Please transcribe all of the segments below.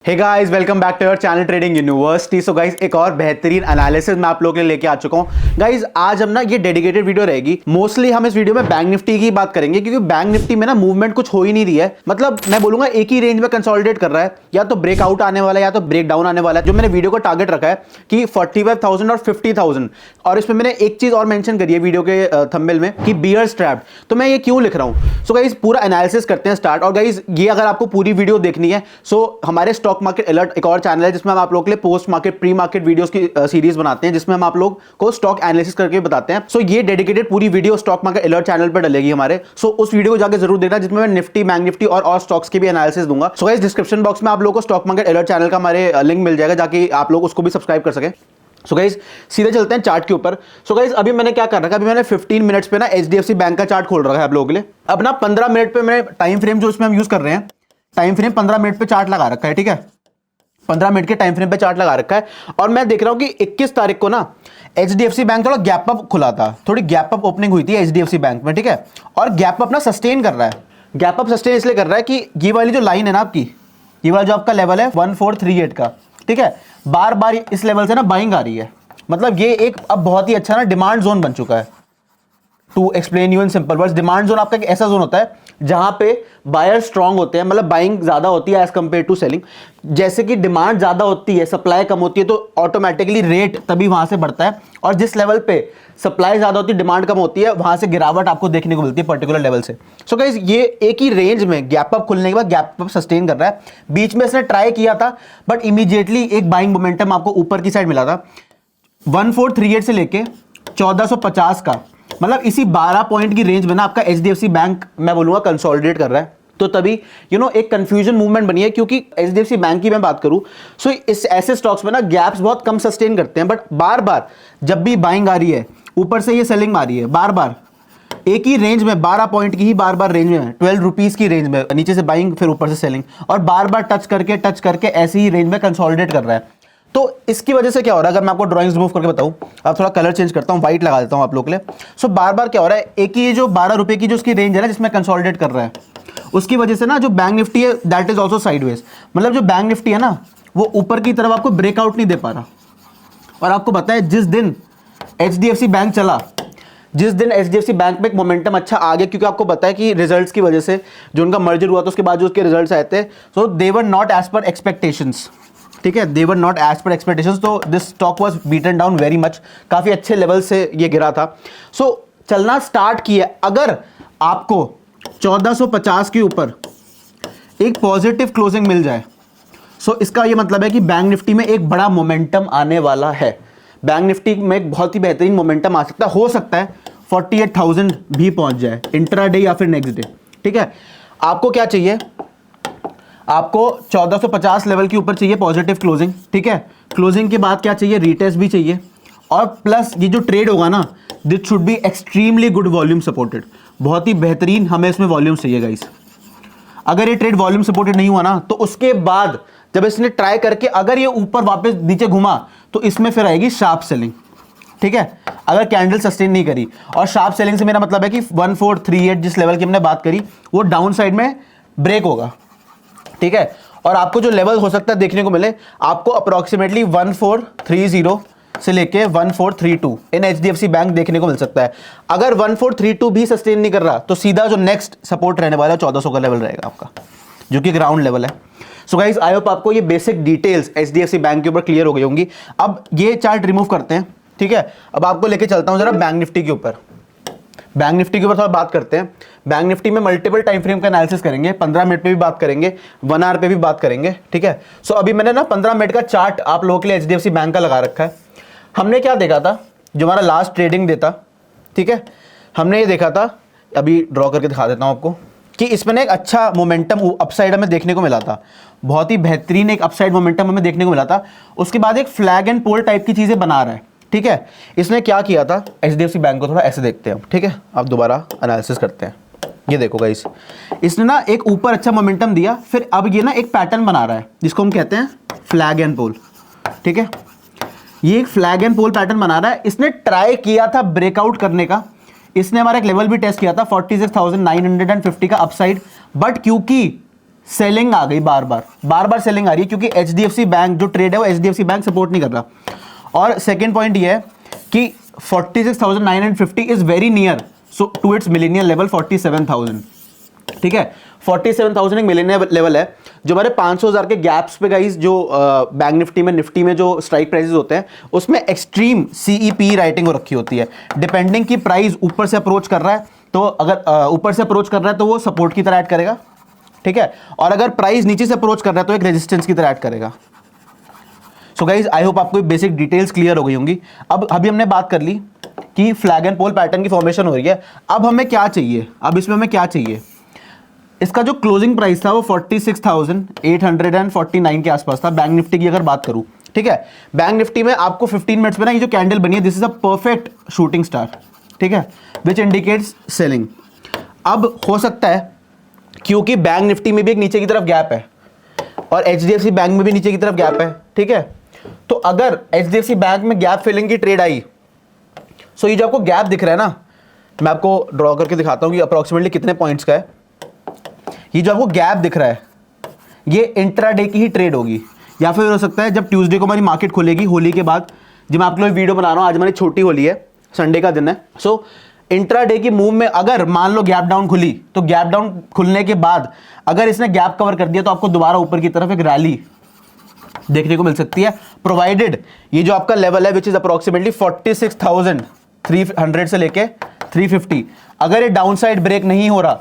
Hey guys, welcome back to your channel trading university. So guys, एक और बेहतरीन analysis मैं आप लोगों के लिए लेके आ चुका हूं। गाइस, आज हम ना ये डेडिकेटेड वीडियो रहेगी। मोस्टली हम इस वीडियो में बैंक निफ्टी की बात करेंगे, क्योंकि बैंक निफ्टी में ना मूवमेंट कुछ हो ही नहीं रही है। मतलब मैं बोलूंगा एक ही रेंज में कंसोलिडेट कर रहा है, या तो ब्रेकआउट आने वाला है या तो ब्रेक डाउन आने वाला है। जो मैंने वीडियो को टारगेट रखा है कि 45,000 और 50,000, और इसमें मैंने एक चीज और मेंशन करी है वीडियो के थंबनेल में कि बियर्स ट्रैप्ड। तो मैं ये क्यों लिख रहा हूं? सो गाइस, पूरा एनालिसिस करते हैं स्टार्ट। और गाइस, ये अगर आपको पूरी वीडियो देखनी है, सो हमारे स्टॉक मार्केट अलर्ट एक और चैनल है जिसमें हम आप लोगों के लिए post market pre market videos की सीरीज बनाते हैं, जिसमें हम आप लोग को स्टॉक एनालिसिस करके बताते हैं। सो ये डेडिकेटेड पूरी video stock market alert channel पर डलेगी हमारे। सो उस वीडियो को जाकर जरूर देखना, जिसमें मैं निफ्टी, बैंक निफ्टी और स्टॉक्स की भी एनालिसिस दूंगा। सो गाइस, डिस्क्रिप्शन बॉक्स में आप लोगों को स्टॉक मार्केट अलर्ट चैनल का हमारे लिंक मिल जाएगा, जाके आप लोग उसको भी सब्सक्राइब कर सकें। सो गाइस, सीधे चलते हैं चार्ट के ऊपर। सो गाइस, अभी मैंने क्या कर रखा है, अभी मैंने 15 मिनट्स पे ना एचडीएफसी बैंक का चार्ट खोल रखा है आप लोगों के लिए। अब ना 15 मिनट पे मैं टाइम फ्रेम जो इसमें हम यूज कर रहे हैं, टाइम फ्रेम 15 मिनट पे चार्ट लगा रखा है। ठीक है, 15 मिनट के टाइम फ्रेम पे चार्ट लगा रखा है। और मैं देख रहा हूं कि 21 तारीख को ना एचडीएफसी बैंक थोड़ा गैप अप खुला था, थोड़ी गैप अप ओपनिंग हुई थी एचडीएफसी बैंक में। ठीक है, और गैप अप ना सस्टेन कर रहा है। गैप अप सस्टेन इसलिए कर रहा है कि ये वाली जो लाइन है ना आपकी, ये वाला जो आपका लेवल है 1438 का, ठीक है, बार बार इस लेवल से ना बाइंग आ रही है। मतलब ये एक अब बहुत ही अच्छा ना डिमांड जोन बन चुका है। To explain you in simple words, demand zone आपका एक ऐसा जोन होता है जहां पे बायर स्ट्रांग होते हैं, मतलब बाइंग ज्यादा होती है एज कंपेयर टू सेलिंग। जैसे कि डिमांड ज्यादा होती है, सप्लाई कम होती है, तो ऑटोमेटिकली रेट तभी वहां से बढ़ता है। और जिस लेवल पे सप्लाई ज्यादा होती है, डिमांड कम होती है, वहां से गिरावट आपको देखने को मिलती है पर्टिकुलर लेवल से। सो गाइस, ये एक ही रेंज में गैप अप खुलने के बाद गैप अप सस्टेन कर रहा है। बीच में इसने ट्राई किया था, बट इमीडिएटली एक बाइंग मोमेंटम आपको ऊपर की साइड मिला था 1438 से लेके 1450 का, मतलब इसी 12 पॉइंट की रेंज में ना आपका एचडीएफसी बैंक मैं बोलूंगा कंसोलिडेट कर रहा है। तो तभी एक कंफ्यूजन मूवमेंट बनी है, क्योंकि एचडीएफसी बैंक की मैं बात करूं, सो इस ऐसे स्टॉक्स में ना गैप्स बहुत कम सस्टेन करते हैं, बट बार बार जब भी बाइंग आ रही है, ऊपर से ये सेलिंग आ रही है, बार बार एक ही रेंज में 12 पॉइंट की ही बार बार रेंज में 12 रुपीज की रेंज में नीचे से बाइंग फिर ऊपर से सेलिंग, और बार बार टच करके ऐसी ही रेंज में कंसोलिडेट कर रहा है। तो इसकी वजह से क्या हो रहा है, अगर मैं आपको ड्राइंग्स रिमूव करके बताऊं, अब थोड़ा कलर चेंज करता हूं, व्हाइट लगा देता हूं आप लोग के लिए। सो बार बार क्या हो रहा है, एक ही जो 12 रुपए की जो उसकी रेंज है ना जिसमें कंसोलिडेट कर रहा है, उसकी वजह से ना जो बैंक निफ्टी है दैट इज ऑल्सो साइडवेज। मतलब जो बैंक निफ्टी है ना, वो ऊपर की तरफ आपको ब्रेकआउट नहीं दे पा रहा। और आपको पता है, जिस दिन एचडीएफसी बैंक चला, जिस दिन एचडीएफसी बैंक में एक मोमेंटम अच्छा आ गया, क्योंकि आपको पता है कि रिजल्ट्स की वजह से जो उनका मर्जर हुआ था, उसके बाद जो उसके रिजल्ट्स आए थे, so they were not as per expectations. ठीक है, they were not as per expectations, तो this stock was beaten down very much, काफी अच्छे लेवल से ये गिरा था। सो चलना स्टार्ट किया। अगर आपको 1450 के ऊपर एक पॉजिटिव क्लोजिंग मिल जाए, सो इसका ये मतलब है कि बैंक निफ्टी में एक बड़ा मोमेंटम आने वाला है। बैंक निफ्टी में एक बहुत ही बेहतरीन मोमेंटम आ सकता है, हो सकता है 48,000 भी पहुंच जाए इंट्राडे या फिर नेक्स्ट डे। ठीक है, आपको क्या चाहिए, आपको 1450 लेवल के ऊपर चाहिए पॉजिटिव क्लोजिंग। ठीक है, क्लोजिंग के बाद क्या चाहिए, रीटेस्ट भी चाहिए, और प्लस ये जो ट्रेड होगा ना, this should be extremely good volume supported. बहुत ही बेहतरीन हमें इसमें वॉल्यूम चाहिए गाइस। अगर ये ट्रेड वॉल्यूम सपोर्टेड नहीं हुआ ना, तो उसके बाद जब इसने ट्राई करके अगर ये ऊपर वापस नीचे घुमा, तो इसमें फिर आएगी शार्प सेलिंग। ठीक है, अगर कैंडल सस्टेन नहीं करी, और शार्प सेलिंग से मेरा मतलब है कि 1438 जिस लेवल की हमने बात करी, वो डाउन साइड में ब्रेक होगा। ठीक है, और आपको जो लेवल हो सकता है देखने को मिले, आपको अप्रोक्सीमेटली 1430 से लेके 1432 इन एचडीएफसी बैंक देखने को मिल सकता है। अगर 1432 भी सस्टेन नहीं कर रहा, तो सीधा जो नेक्स्ट सपोर्ट रहने वाला है 1400 का लेवल रहेगा आपका, जो कि ग्राउंड लेवल है। सो गाइस, आई होप आपको ये बेसिक डिटेल्स एचडीएफसी बैंक के ऊपर क्लियर हो गई होंगी। अब ये चार्ट रिमूव करते हैं। ठीक है, अब आपको लेके चलता हूं जरा बैंक निफ्टी के ऊपर। बैंक निफ्टी के ऊपर थोड़ा बात करते हैं। बैंक निफ्टी में मल्टीपल टाइम फ्रेम का एनालिसिस करेंगे, 15 मिनट पे भी बात करेंगे, 1 आवर पे भी बात करेंगे। ठीक है, सो अभी मैंने ना 15 मिनट का चार्ट आप लोगों के लिए एचडीएफसी बैंक का लगा रखा है। हमने क्या देखा था, जो हमारा लास्ट ट्रेडिंग डे था, ठीक है, हमने ये देखा था, अभी ड्रॉ करके दिखा देता हूं आपको, कि इसमें एक अच्छा मोमेंटम अपसाइड हमें देखने को मिला था। बहुत ही बेहतरीन एक अपसाइड मोमेंटम हमें देखने को मिला था। उसके बाद एक फ्लैग एंड पोल टाइप की चीजें बना रहा है। ठीक है, इसने क्या किया था, एचडीएफसी बैंक को थोड़ा ऐसे देखते हैं। ठीक है, अब दोबारा एनालिसिस करते हैं। ये देखो गाइस, इसने ना एक ऊपर अच्छा मोमेंटम दिया, फिर अब ये ना एक पैटर्न बना रहा है जिसको हम कहते हैं फ्लैग एंड पोल। ठीक है, ये एक फ्लैग एंड पोल पैटर्न बना रहा है। इसने ट्राई किया था ब्रेकआउट करने का, इसने हमारा एक लेवल भी टेस्ट किया था 46,950 का अपसाइड, बट क्योंकि सेलिंग आ गई, बार बार सेलिंग आ रही है, क्योंकि HDFC बैंक जो ट्रेड है वो HDFC बैंक सपोर्ट नहीं कर रहा। और सेकेंड पॉइंट ये है कि 46,950 is very near so to its millennial level 47,000। ठीक है, 47,000 एक मिलेनियर लेवल है जो हमारे 500,000 के गैप्स पे गाइस, जो बैंक निफ्टी में जो स्ट्राइक प्राइसेस होते हैं उसमें एक्सट्रीम CEP राइटिंग हो रखी होती है। डिपेंडिंग की प्राइस ऊपर से अप्रोच कर रहा है तो अगर ऊपर से अप्रोच कर रहा है तो वो सपोर्ट की तरह ऐड करेगा। ठीक है, और अगर प्राइस नीचे से अप्रोच कर रहा है तो एक रेजिस्टेंस की तरह ऐड करेगा। सो गाइज आई होप आपको बेसिक डिटेल्स क्लियर हो गई होंगी। अब अभी हमने बात कर ली कि फ्लैग एंड पोल पैटर्न की फॉर्मेशन हो रही है। अब हमें क्या चाहिए, अब इसमें हमें क्या चाहिए, इसका जो क्लोजिंग प्राइस था वो 46,849 के आसपास था बैंक निफ्टी की अगर बात करूं। ठीक है, बैंक निफ्टी में आपको 15 मिनट्स में ना ये जो कैंडल बनी है, this is a perfect shooting star. ठीक है, विच इंडिकेट्स सेलिंग। अब हो सकता है क्योंकि बैंक निफ्टी में भी एक नीचे की तरफ गैप है और HDFC बैंक में भी नीचे की तरफ गैप है। ठीक है, तो अगर HDFC बैंक में गैप फिलिंग की ट्रेड आई, सो ये जो आपको गैप दिख रहा है ना, मैं आपको ड्रॉ करके दिखाता हूं कि अप्रोक्सीमेटली कितने पॉइंट्स का है। ये जो आपको गैप दिख रहा है ये इंट्राडे की ही ट्रेड होगी, या फिर हो सकता है जब ट्यूसडे को हमारी मार्केट खुलेगी होली के बाद, जब मैं आप लोग वीडियो बना रहा हूं, आज हमारी छोटी होली है, संडे का दिन है। सो इंट्राडे की मूव में अगर मान लो गैप डाउन खुली, तो गैप डाउन खुलने के बाद अगर इसने गैप कवर कर दिया तो आपको दोबारा ऊपर की तरफ एक रैली देखने को मिल सकती है, प्रोवाइडेड ये जो आपका लेवल है विच इज अप्रोक्सीमेटली 46,300 से लेके 350, अगर ये डाउनसाइड ब्रेक नहीं हो रहा,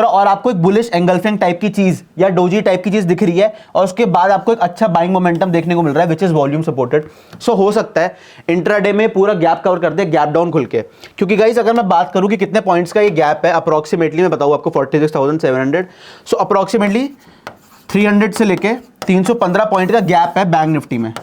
और आपको एक बुलिश एंगल्फिंग टाइप की चीज या डोजी टाइप की चीज दिख रही है और उसके बाद आपको एक अच्छा बाइंग मोमेंटम देखने को मिल रहा है विच इज वॉल्यूम सपोर्टेड। सो हो सकता है इंट्राडे में पूरा गैप कवर कर दे गैप डाउन खुल के, क्योंकि गाइस अगर मैं बात करूं कि कितने पॉइंट्स का ये गैप है, अप्रोक्सीमेटली मैं बताऊं आपको 46,700, सो अप्रोक्सीमेटली 300 से लेके 315 पॉइंट का गैप है बैंक निफ्टी में।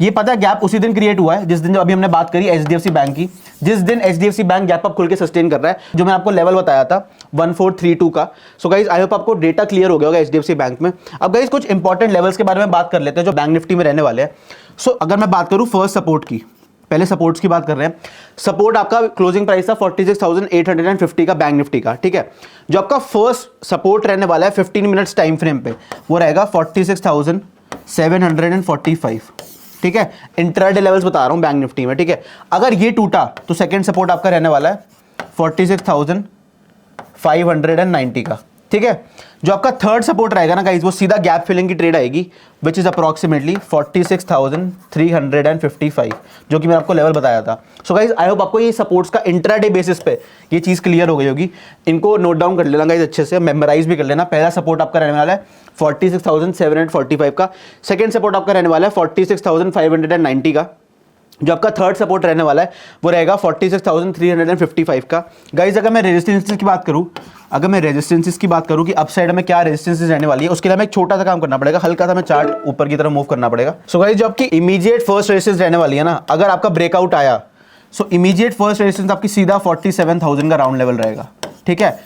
ये पता है गैप उसी दिन क्रिएट हुआ है जिस दिन, जो अभी हमने बात करी HDFC बैंक की, जिस दिन HDFC बैंक गैप अप खुल के सस्टेन कर रहा है, जो मैं आपको लेवल बताया था 1432 का। सो गाइज आई होप आपको डेटा क्लियर हो गया होगा HDFC बैंक में। अब गाइज कुछ इंपॉर्टेंट लेवल्स के बारे में बात कर लेते हैं जो बैंक निफ्टी में रहने वाले हैं। सो अगर मैं बात करूं फर्स्ट सपोर्ट की, पहले सपोर्ट्स की बात कर रहे हैं। सपोर्ट आपका क्लोजिंग प्राइस था 46,850 का बैंक निफ्टी का। ठीक है, जो आपका फर्स्ट सपोर्ट रहने वाला है 15 मिनट्स टाइम फ्रेम पे, वो रहेगा 46,745। ठीक है, इंट्राडे लेवल्स बता रहा हूं बैंक निफ्टी में। ठीक है, अगर ये टूटा तो सेकंड सपोर्ट आपका रहने वाला है 46,590 का। ठीक है, जो आपका थर्ड सपोर्ट रहेगा ना गाइस, वो सीधा गैप फिलिंग की ट्रेड आएगी विच इज अप्रोक्सीमेटली 46,355, जो कि मैं आपको लेवल बताया था। सो गाइस आई होप आपको ये सपोर्ट्स का इंट्राडे बेसिस पे ये चीज क्लियर हो गई होगी। इनको नोट डाउन कर लेना गाइस अच्छे से, मेमोराइज भी कर लेना। पहला सपोर्ट आपका रहने वाला है 46,745 का, सेकेंड सपोर्ट आपका रहने वाला है 46,590 का, जो आपका थर्ड सपोर्ट रहने वाला है वो रहेगा 46,355 का। गाइज अगर मैं रेजिस्टेंसेस की बात करूं, कि अप साइड में क्या रेजिस्टेंसेस रहने वाली है, उसके लिए हमें एक छोटा सा काम करना पड़ेगा, हल्का सा हमें चार्ट ऊपर की तरफ मूव करना पड़ेगा। सो गाइज जो आपकी इमीडिएट फर्स्ट रेजिस्टेंस रहने वाली है ना, अगर आपका ब्रेकआउट आया, सो इमीडिएट फर्स्ट रेजिस्टेंस आपकी सीधा 47,000 का राउंड लेवल रहेगा। ठीक है,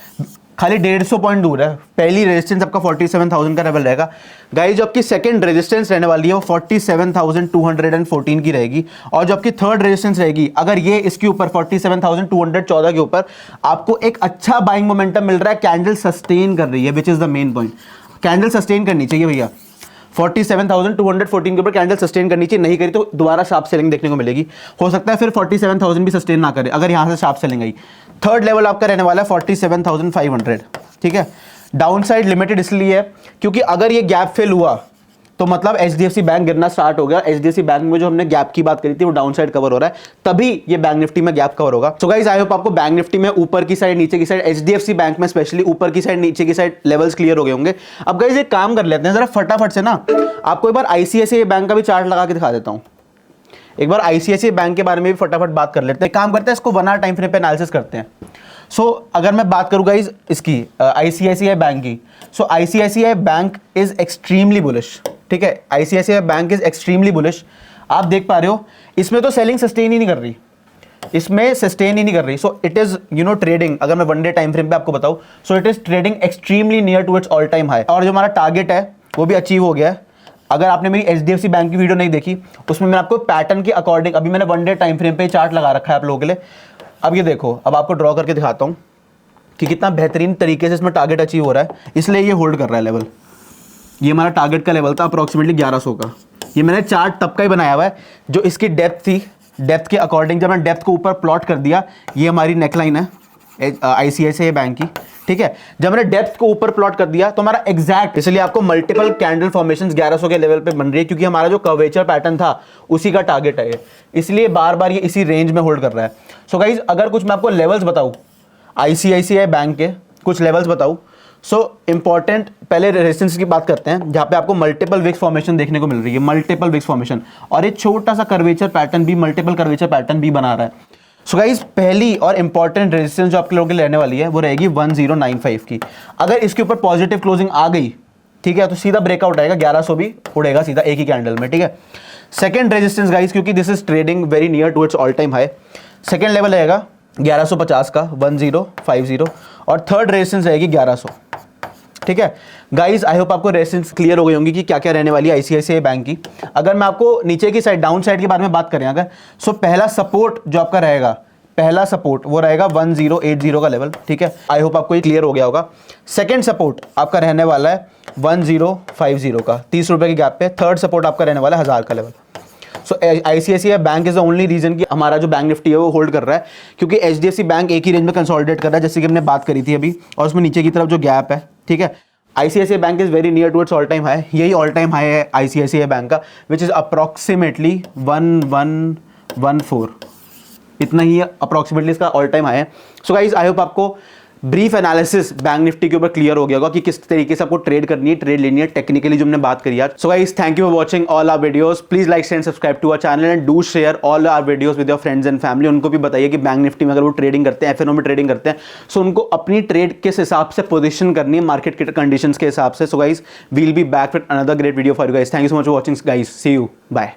खाली 150 पॉइंट दूर है, पहली रेजिस्टेंस आपका 47,000 का लेवल रहेगा। गाइस जो आपकी सेकंड रेजिस्टेंस रहने वाली है वो 47,214 की रहेगी, और जो आपकी थर्ड रेजिस्टेंस रहेगी, अगर ये इसके ऊपर 47,214 के ऊपर आपको एक अच्छा बाइंग मोमेंटम मिल रहा है, कैंडल सस्टेन कर रही है, which is the main point. Candle sustain करनी चाहिए भैया, 47,214 के ऊपर कैंडल सस्टेन करनी चाहिए, नहीं करी तो दोबारा शार्प सेलिंग देखने को मिलेगी। हो सकता है फिर 47,000 भी सस्टेन ना करे अगर यहां से शार्प सेलिंग आई। थर्ड लेवल आपका रहने वाला है 47,500। ठीक है, डाउन साइड लिमिटेड इसलिए है क्योंकि अगर ये गैप फिल हुआ तो मतलब HDFC बैंक गिरना स्टार्ट हो गया। HDFC बैंक में जो हमने गैप की बात करी थी वो डाउन साइड कवर हो रहा है, तभी ये बैंक निफ्टी में गैप कवर होगा। सो गाइस आई होप आपको बैंक निफ्टी में ऊपर की साइड, नीचे की साइड, HDFC बैंक में स्पेशली ऊपर की साइड, नीचे की साइड लेवल्स क्लियर हो गए होंगे। अब गाइस एक काम कर लेते हैं जरा फटाफट से ना, आपको एक बार ICICI बैंक का भी चार्ट लगा के दिखा देता हूं। एक बार ICICI बैंक के बारे में भी फटाफट बात कर लेते हैं। काम करते हैं इसको 1 आवर टाइम फ्रेम पे एनालिसिस करते हैं। सो अगर मैं बात करूं गाइस इसकी ICICI बैंक की, सो ICICI bank is extremely bullish. ठीक है, ICICI bank is extremely bullish. आप देख पा रहे हो इसमें तो सेलिंग सस्टेन ही नहीं कर रही, सो इट इज ट्रेडिंग। अगर मैं 1 डे टाइम फ्रेम पे आपको बताऊं, so it is trading extremely near to its all time high, और जो हमारा टारगेट है वो भी अचीव हो गया है। अगर आपने मेरी HDFC बैंक की वीडियो नहीं देखी, उसमें मैं आपको पैटर्न के अकॉर्डिंग, अभी मैंने 1 डे टाइम फ्रेम पे चार्ट लगा रखा है आप लोगों के लिए। अब ये देखो, अब आपको ड्रॉ करके दिखाता हूं कि कितना बेहतरीन तरीके से इसमें टारगेट अचीव हो रहा है, इसलिए ये होल्ड कर रहा है लेवल। ये हमारा टारगेट का लेवल था अप्रॉक्सीमेटली 1100 का। ये मैंने चार्ट तब का ही बनाया हुआ है जो इसकी डेप्थ थी, डेप्थ के अकॉर्डिंग जब मैंने डेप्थ को ऊपर प्लॉट कर दिया, ये हमारी नेकलाइन है ICICI बैंक की, ठीक है। जब मैंने डेप्थ को ऊपर प्लॉट कर दिया तो हमारा एग्जैक्ट, इसलिए आपको मल्टीपल कैंडल फॉर्मेशंस 1100 के लेवल पे बन रही है, क्योंकि हमारा जो कर्वेचर पैटर्न था उसी का टारगेट है ये, इसलिए बार बार ये इसी रेंज में होल्ड कर रहा है। सो गाइज, अगर कुछ मैं आपको लेवल्स बताऊं ICICI बैंक के, कुछ लेवल्स बताऊं, सो इंपॉर्टेंट, पहले रेजिस्टेंस की बात करते हैं जहां पे आपको मल्टीपल विक्स फॉर्मेशन देखने को मिल रही है, मल्टीपल विक्स फॉर्मेशन, और एक छोटा सा कर्वेचर पैटर्न भी, मल्टीपल कर्वेचर पैटर्न भी बना रहा है। सो गाइस, पहली और इंपॉर्टेंट रेजिस्टेंस जो आप लोगों के लिए रहने वाली है वो रहेगी 1095 की। अगर इसके ऊपर पॉजिटिव क्लोजिंग आ गई, ठीक है, तो सीधा ब्रेकआउट आएगा, 1100 भी उड़ेगा सीधा एक ही कैंडल में, ठीक है। सेकंड रेजिस्टेंस गाइस, क्योंकि this is trading very near to its all time high, second level रहेगा 1150 का 1050, और थर्ड रेजिस्टेंस रहेगी 1100, ठीक है। गाइज, आई होप आपको रेजिस्टेंस क्लियर हो गई होंगी कि क्या क्या रहने वाली है ICICI बैंक की। अगर मैं आपको नीचे की साइड, डाउन साइड के बारे में बात करें अगर, सो पहला सपोर्ट जो आपका रहेगा, पहला सपोर्ट वो रहेगा 1080 का लेवल, ठीक है। आई होप आपको ये क्लियर हो गया होगा। सेकंड सपोर्ट आपका रहने वाला है 1050 का, 30 रुपए के गैप पे। थर्ड सपोर्ट आपका रहने वाला है 1000 का level. So ICICI bank is the only reason कि हमारा जो बैंक निफ्टी है वो होल्ड कर रहा है, क्योंकि HDFC बैंक एक ही रेंज में कंसोलिडेट कर रहा है, जैसे कि हमने बात करी थी अभी, और उसमें नीचे की तरफ जो गैप है, ठीक है। ICICI bank is very near to its all time high, यही ऑल टाइम हाई है ICICI बैंक का, विच इज अप्रॉक्सीमेटली 1114, इतना ही अप्रॉक्सीमेटली इसका ऑल टाइम हाई है। सो गाइज, आई होप आपको ब्रीफ एनालिसिस बैंक निफ्टी के ऊपर क्लियर हो गया होगा कि किस तरीके से आपको ट्रेड करनी है, ट्रेड लेनी है, टेक्निकली जो हमने बात करी आज। So guys, thank you for watching all our videos. Please like share and subscribe to our channel and do share all our videos with your friends and family. उनको भी बताइए कि बैंक निफ्टी में अगर वो ट्रेडिंग करते हैं, FNO में ट्रेडिंग करते हैं, सो उनको अपनी ट्रेड किस हिसाब से पोजिशन करनी है मार्केट के कंडीशंस के हिसाब से। So guys, we'll be back with another great video for you guys. Thank you so much for watching guys, see you, bye.